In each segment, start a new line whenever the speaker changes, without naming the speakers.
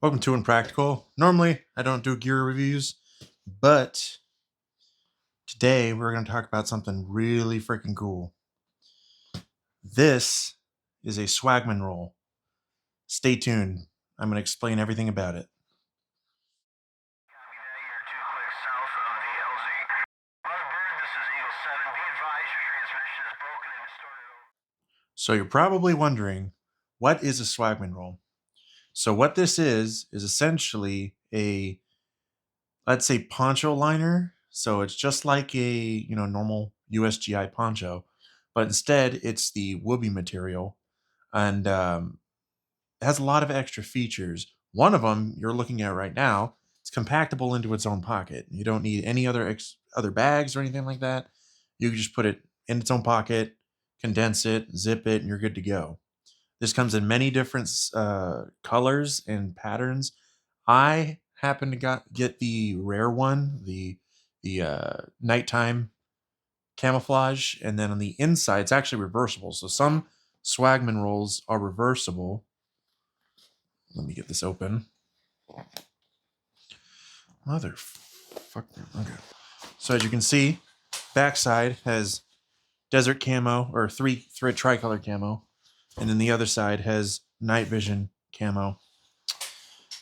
Welcome to Impractical. Normally, I don't do gear reviews, but today we're going to talk about something really freaking cool. This is a Swagman Roll. Stay tuned. I'm going to explain everything about it. So you're probably wondering, what is a Swagman Roll? So what this is essentially a, let's say, poncho liner. So it's just like a normal USGI poncho, but instead it's the woobie material, and it has a lot of extra features. One of them you're looking at right now. It's compactable into its own pocket. You don't need any other bags or anything like that. You can just put it in its own pocket, condense it, zip it, and you're good to go. This comes in many different colors and patterns. I happen to get the rare one, the nighttime camouflage, and then on the inside it's actually reversible. So some Swagman rolls are reversible. Let me get this open. Motherfucker. Okay. So as you can see, backside has desert camo or three thread tricolor camo, and then the other side has night vision camo.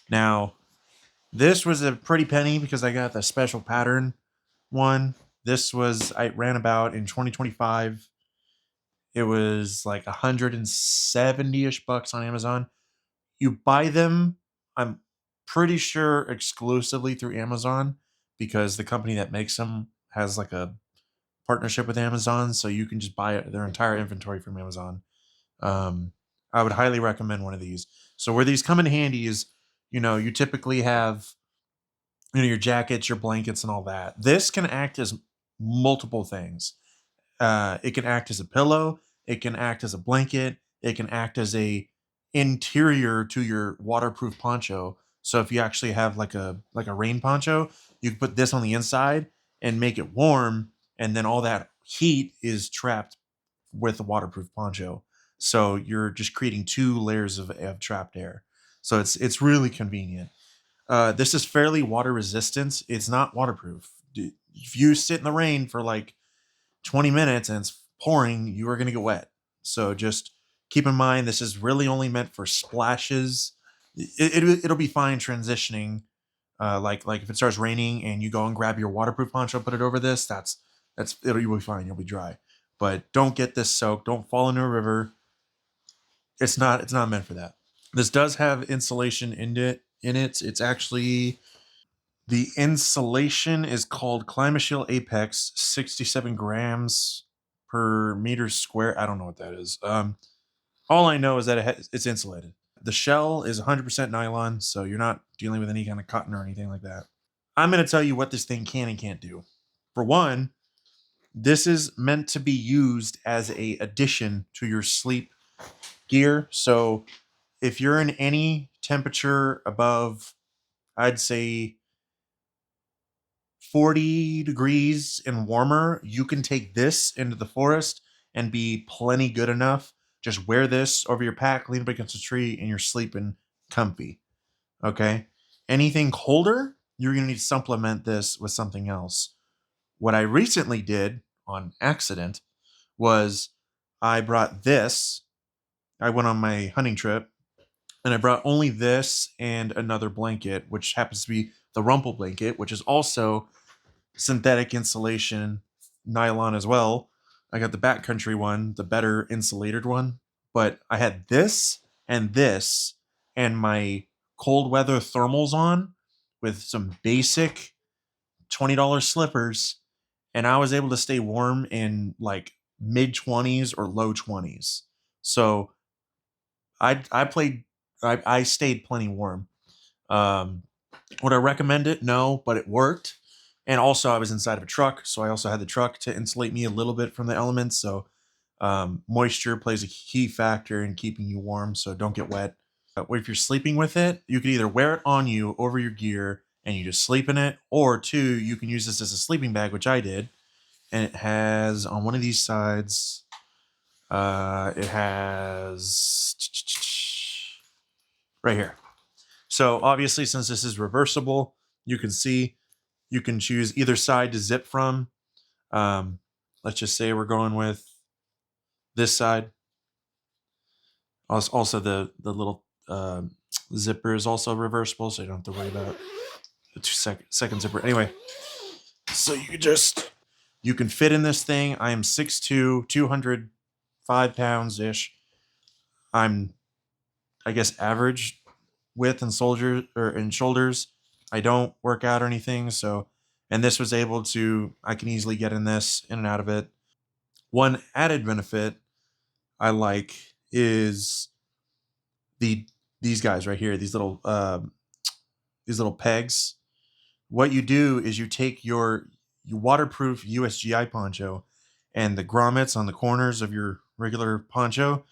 Now, this was a pretty penny because I got the special pattern one. I ran about in 2025. It was like 170-ish bucks on Amazon. You buy them, I'm pretty sure, exclusively through Amazon, because the company that makes them has like a partnership with Amazon, so you can just buy their entire inventory from Amazon. Um, I would highly recommend one of these. So where these come in handy is, you typically have, your jackets, your blankets, and all that. This can act as multiple things. It can act as a pillow. It can act as a blanket. It can act as a interior to your waterproof poncho. So if you actually have like a rain poncho, you can put this on the inside and make it warm, and then all that heat is trapped with the waterproof poncho. So you're just creating two layers of trapped air. So it's really convenient. This is fairly water resistant. It's not waterproof. If you sit in the rain for like 20 minutes and it's pouring, you are going to get wet. So just keep in mind, this is really only meant for splashes. It'll be fine transitioning. Like if it starts raining and you go and grab your waterproof poncho, put it over this. You'll be fine. You'll be dry. But don't get this soaked. Don't fall into a river. It's not meant for that. This does have insulation in it. It's actually, the insulation is called ClimaShield Apex, 67 grams per meter square. I don't know what that is. All I know is that it's insulated. The shell is 100% nylon, so you're not dealing with any kind of cotton or anything like that. I'm going to tell you what this thing can and can't do. For one, this is meant to be used as a addition to your sleep gear. So if you're in any temperature above, I'd say 40 degrees and warmer, you can take this into the forest and be plenty good enough. Just wear this over your pack, lean up against a tree, and you're sleeping comfy. Okay. Anything colder, you're going to need to supplement this with something else. What I recently did on accident was I brought this. I went on my hunting trip and I brought only this and another blanket, which happens to be the Rumple blanket, which is also synthetic insulation, nylon as well. I got the backcountry one, the better insulated one. But I had this and my cold weather thermals on with some basic $20 slippers, and I was able to stay warm in like mid 20s or low 20s. So I played I stayed plenty warm. Um, would I recommend it? No, but it worked. And also, I was inside of a truck, so I also had the truck to insulate me a little bit from the elements. So, moisture plays a key factor in keeping you warm, so don't get wet. If you're sleeping with it, you can either wear it on you over your gear and you just sleep in it, or two, you can use this as a sleeping bag, which I did. And it has on one of these sides, it has right here. So obviously, since this is reversible, you can see you can choose either side to zip from. Let's just say we're going with this side. Also, the little zipper is also reversible, so you don't have to worry about the second zipper. Anyway, so you can fit in this thing. I am 6'2", 205 pounds ish. I'm, I guess, average width and shoulders. I don't work out or anything, so and this was able to I can easily get in this in and out of it. One added benefit I like is the these guys right here, these little pegs. What you do is you take your waterproof USGI poncho and the grommets on the corners of your regular poncho.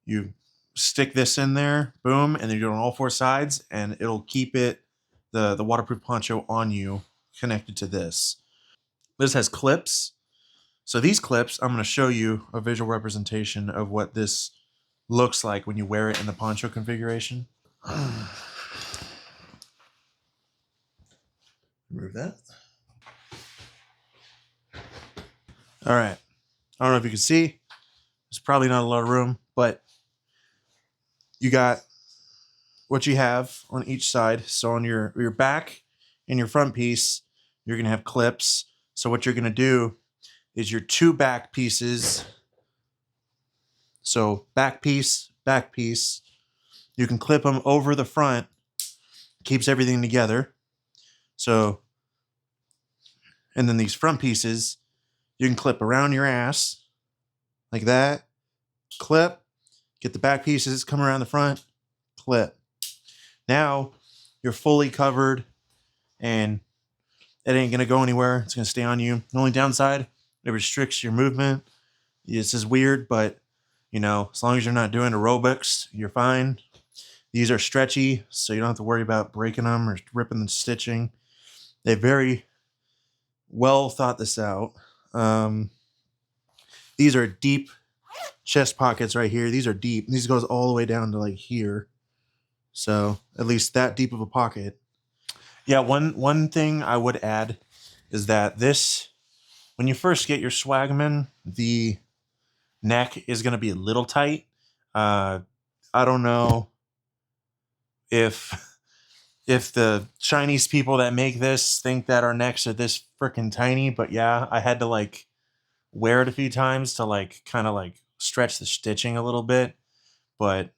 You stick this in there, boom, and then you do it on all four sides, and it'll keep the waterproof poncho on you connected to this. This has clips. So these clips, I'm going to show you a visual representation of what this looks like when you wear it in the poncho configuration. Remove that. All right. I don't know if you can see. There's probably not a lot of room, but you got what you have on each side. So on your back and your front piece, you're going to have clips. So what you're going to do is your two back pieces. So back piece, you can clip them over the front. Keeps everything together. So, and then these front pieces, you can clip around your ass like that. Clip, get the back pieces, come around the front, clip. Now you're fully covered and it ain't going to go anywhere. It's going to stay on you. The only downside, it restricts your movement. This is weird, but you know, as long as you're not doing aerobics, you're fine. These are stretchy, so you don't have to worry about breaking them or ripping the stitching. They very well thought this out. These are deep chest pockets right here. These are deep. These goes all the way down to like here. So at least that deep of a pocket. Yeah, one thing I would add is that this, when you first get your Swagman, the neck is going to be a little tight. I don't know if the Chinese people that make this think that our necks are this freaking tiny, but yeah, I had to like wear it a few times to like kind of like stretch the stitching a little bit. But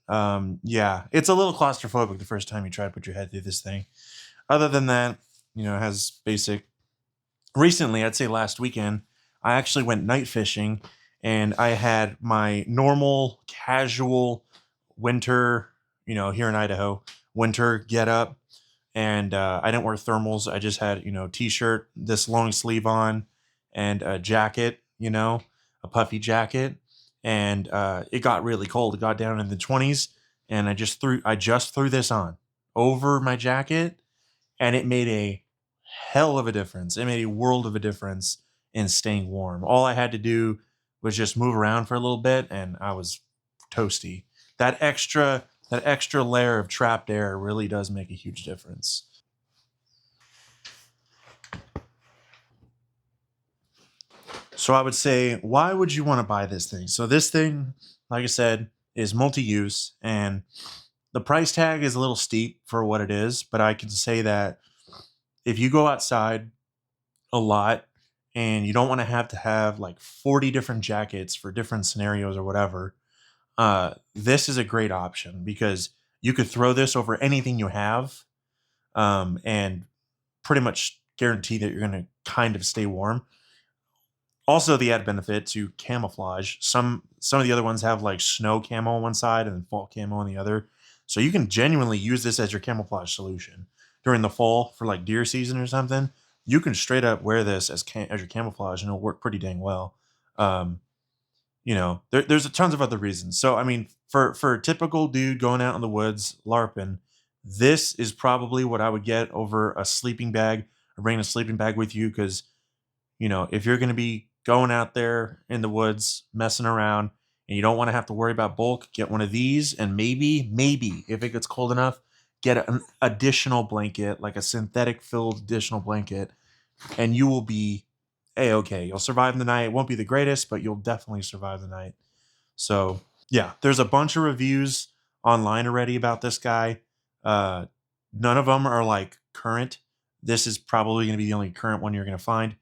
yeah, it's a little claustrophobic the first time you try to put your head through this thing. Other than that, you know, it has basic. Recently, I'd say last weekend, I actually went night fishing and I had my normal casual winter, you know, here in Idaho, winter get up. And I didn't wear thermals. I just had, you know, t-shirt, this long sleeve on, and a jacket, you know, a puffy jacket. And it got really cold. It got down in the 20s, and I just threw this on over my jacket, and it made a hell of a difference. It made a world of a difference in staying warm. All I had to do was just move around for a little bit, and I was toasty. That extra layer of trapped air really does make a huge difference. So I would say, why would you want to buy this thing? So this thing, like I said, is multi-use, and the price tag is a little steep for what it is, but I can say that if you go outside a lot and you don't want to have like 40 different jackets for different scenarios or whatever, this is a great option because you could throw this over anything you have, and pretty much guarantee that you're going to kind of stay warm. Also, the added benefit to camouflage. Some of the other ones have like snow camo on one side and then fall camo on the other. So you can genuinely use this as your camouflage solution during the fall for like deer season or something. You can straight up wear this as your camouflage and it'll work pretty dang well. You know, there's a tons of other reasons. So I mean, for a typical dude going out in the woods larping, this is probably what I would get over a sleeping bag or bringing a sleeping bag with you because you know, if you're going to be going out there in the woods, messing around, and you don't want to have to worry about bulk, get one of these. And maybe if it gets cold enough, get an additional blanket, like a synthetic filled additional blanket, and you will be a-okay. You'll survive the night. It won't be the greatest, but you'll definitely survive the night. So yeah, there's a bunch of reviews online already about this guy. None of them are like current. This is probably going to be the only current one you're going to find.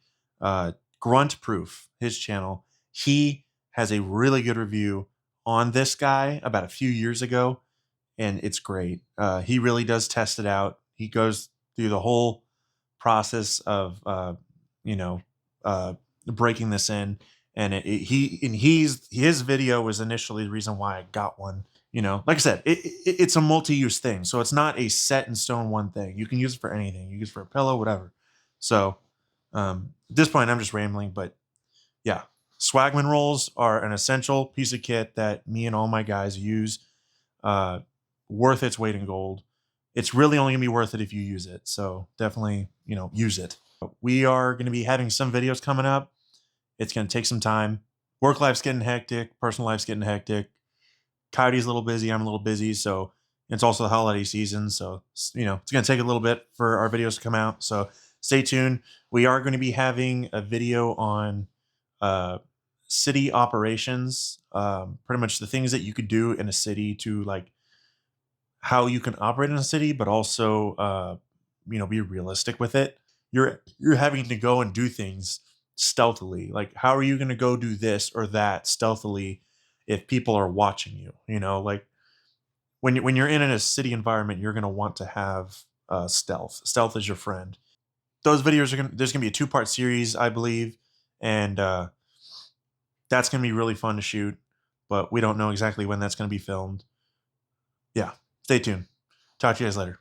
Grunt Proof, his channel, he has a really good review on this guy about a few years ago, and it's great. He really does test it out. He goes through the whole process of you know uh, breaking this in, and his video was initially the reason why I got one. Like I said, it's a multi-use thing, so it's not a set in stone one thing. You can use it for anything. You can use it for a pillow, whatever. So at this point, I'm just rambling, but yeah, Swagman rolls are an essential piece of kit that me and all my guys use. Uh, Worth its weight in gold. It's really only gonna be worth it if you use it. So definitely, use it. We are gonna be having some videos coming up. It's gonna take some time. Work life's getting hectic. Personal life's getting hectic. Coyote's a little busy. I'm a little busy. So it's also the holiday season. So, it's going to take a little bit for our videos to come out. So stay tuned. We are going to be having a video on city operations, pretty much the things that you could do in a city to like how you can operate in a city, but also, be realistic with it. You're having to go and do things stealthily. Like, how are you going to go do this or that stealthily if people are watching you? Like when you're in a city environment, you're going to want to have stealth. Stealth is your friend. Those videos there's going to be a 2-part series, I believe, and that's going to be really fun to shoot. But we don't know exactly when that's going to be filmed. Yeah, stay tuned. Talk to you guys later.